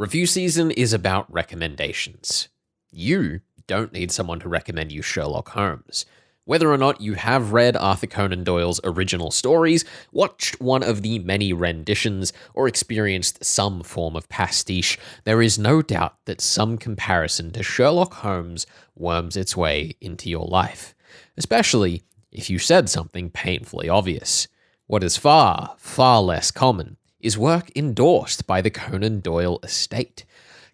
Review season is about recommendations. You don't need someone to recommend you Sherlock Holmes. Whether or not you have read Arthur Conan Doyle's original stories, watched one of the many renditions, or experienced some form of pastiche, there is no doubt that some comparison to Sherlock Holmes worms its way into your life, especially if you said something painfully obvious. What is far, far less common is work endorsed by the Conan Doyle Estate.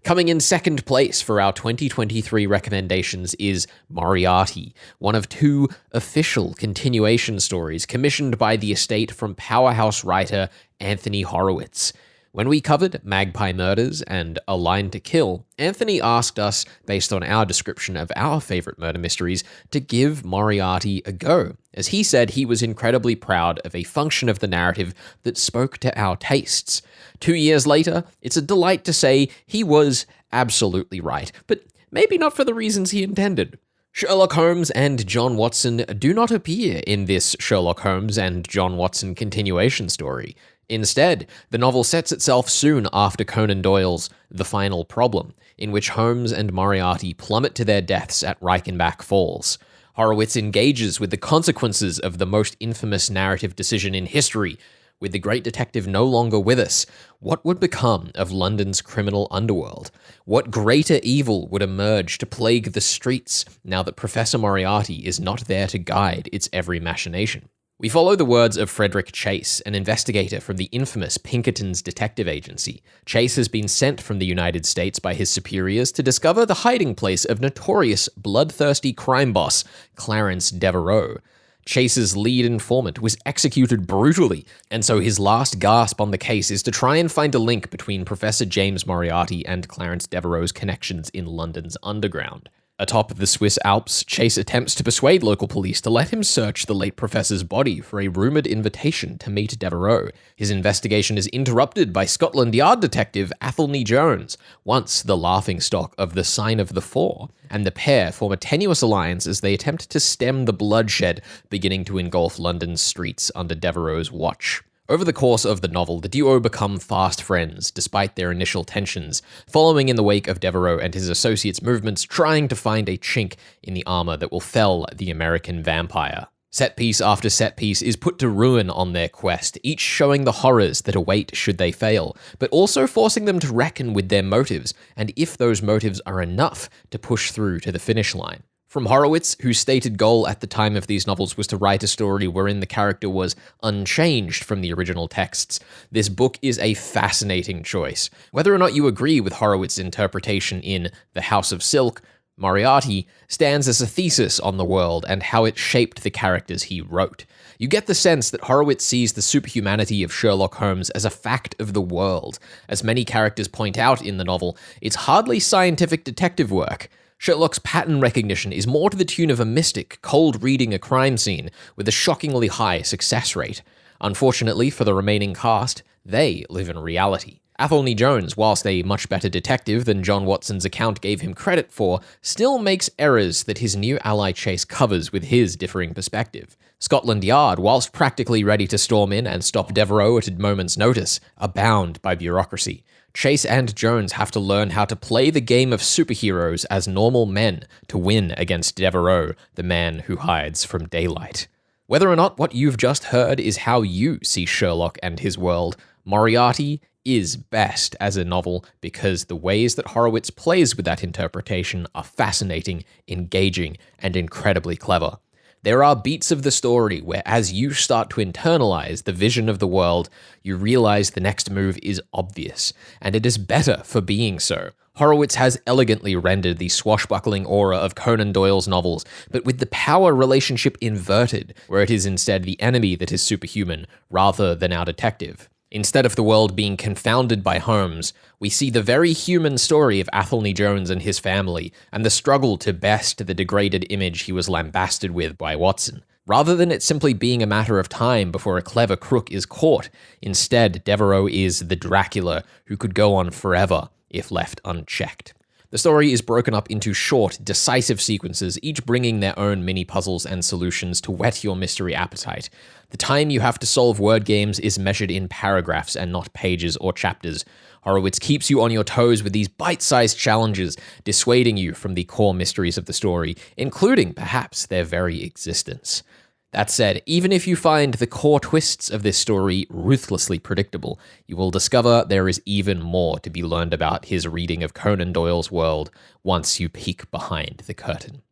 Coming in second place for our 2023 recommendations is Moriarty, one of two official continuation stories commissioned by the estate from powerhouse writer Anthony Horowitz. When we covered Magpie Murders and A Line to Kill, Anthony asked us, based on our description of our favorite murder mysteries, to give Moriarty a go, as he said he was incredibly proud of a function of the narrative that spoke to our tastes. 2 years later, it's a delight to say he was absolutely right, but maybe not for the reasons he intended. Sherlock Holmes and John Watson do not appear in this Sherlock Holmes and John Watson continuation story. Instead, the novel sets itself soon after Conan Doyle's The Final Problem, in which Holmes and Moriarty plummet to their deaths at Reichenbach Falls. Horowitz engages with the consequences of the most infamous narrative decision in history. With the great detective no longer with us, what would become of London's criminal underworld? What greater evil would emerge to plague the streets now that Professor Moriarty is not there to guide its every machination? We follow the words of Frederick Chase, an investigator from the infamous Pinkerton's detective agency. Chase has been sent from the United States by his superiors to discover the hiding place of notorious bloodthirsty crime boss Clarence Devereux. Chase's lead informant was executed brutally, and so his last gasp on the case is to try and find a link between Professor James Moriarty and Clarence Devereux's connections in London's underground. Atop the Swiss Alps, Chase attempts to persuade local police to let him search the late professor's body for a rumored invitation to meet Devereux. His investigation is interrupted by Scotland Yard detective Anthony Jones, once the laughingstock of the Sign of the Four, and the pair form a tenuous alliance as they attempt to stem the bloodshed beginning to engulf London's streets under Devereux's watch. Over the course of the novel, the duo become fast friends, despite their initial tensions, following in the wake of Devereux and his associates' movements trying to find a chink in the armor that will fell the American vampire. Set piece after set piece is put to ruin on their quest, each showing the horrors that await should they fail, but also forcing them to reckon with their motives, and if those motives are enough to push through to the finish line. From Horowitz, whose stated goal at the time of these novels was to write a story wherein the character was unchanged from the original texts, this book is a fascinating choice. Whether or not you agree with Horowitz's interpretation in The House of Silk, Moriarty stands as a thesis on the world and how it shaped the characters he wrote. You get the sense that Horowitz sees the superhumanity of Sherlock Holmes as a fact of the world. As many characters point out in the novel, it's hardly scientific detective work. Sherlock's pattern recognition is more to the tune of a mystic cold reading a crime scene with a shockingly high success rate. Unfortunately for the remaining cast, they live in reality. Anthony Jones, whilst a much better detective than John Watson's account gave him credit for, still makes errors that his new ally Chase covers with his differing perspective. Scotland Yard, whilst practically ready to storm in and stop Devereux at a moment's notice, are bound by bureaucracy. Chase and Jones have to learn how to play the game of superheroes as normal men to win against Devereux, the man who hides from daylight. Whether or not what you've just heard is how you see Sherlock and his world, Moriarty is best as a novel because the ways that Horowitz plays with that interpretation are fascinating, engaging, and incredibly clever. There are beats of the story where as you start to internalize the vision of the world, you realize the next move is obvious, and it is better for being so. Horowitz has elegantly rendered the swashbuckling aura of Conan Doyle's novels, but with the power relationship inverted, where it is instead the enemy that is superhuman, rather than our detective. Instead of the world being confounded by Holmes, we see the very human story of Anthony Jones and his family, and the struggle to best the degraded image he was lambasted with by Watson. Rather than it simply being a matter of time before a clever crook is caught, instead Devereux is the Dracula who could go on forever if left unchecked. The story is broken up into short, decisive sequences, each bringing their own mini-puzzles and solutions to whet your mystery appetite. The time you have to solve word games is measured in paragraphs and not pages or chapters. Horowitz keeps you on your toes with these bite-sized challenges, dissuading you from the core mysteries of the story, including, perhaps, their very existence. That said, even if you find the core twists of this story ruthlessly predictable, you will discover there is even more to be learned about his reading of Conan Doyle's world once you peek behind the curtain.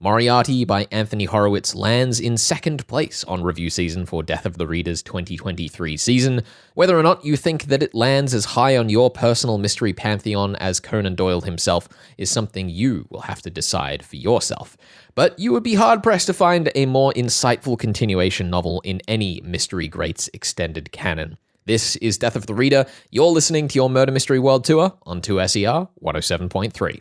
Moriarty by Anthony Horowitz lands in second place on review season for Death of the Reader's 2023 season. Whether or not you think that it lands as high on your personal mystery pantheon as Conan Doyle himself is something you will have to decide for yourself. But you would be hard-pressed to find a more insightful continuation novel in any Mystery Greats extended canon. This is Death of the Reader. You're listening to your Murder Mystery World Tour on 2SER 107.3.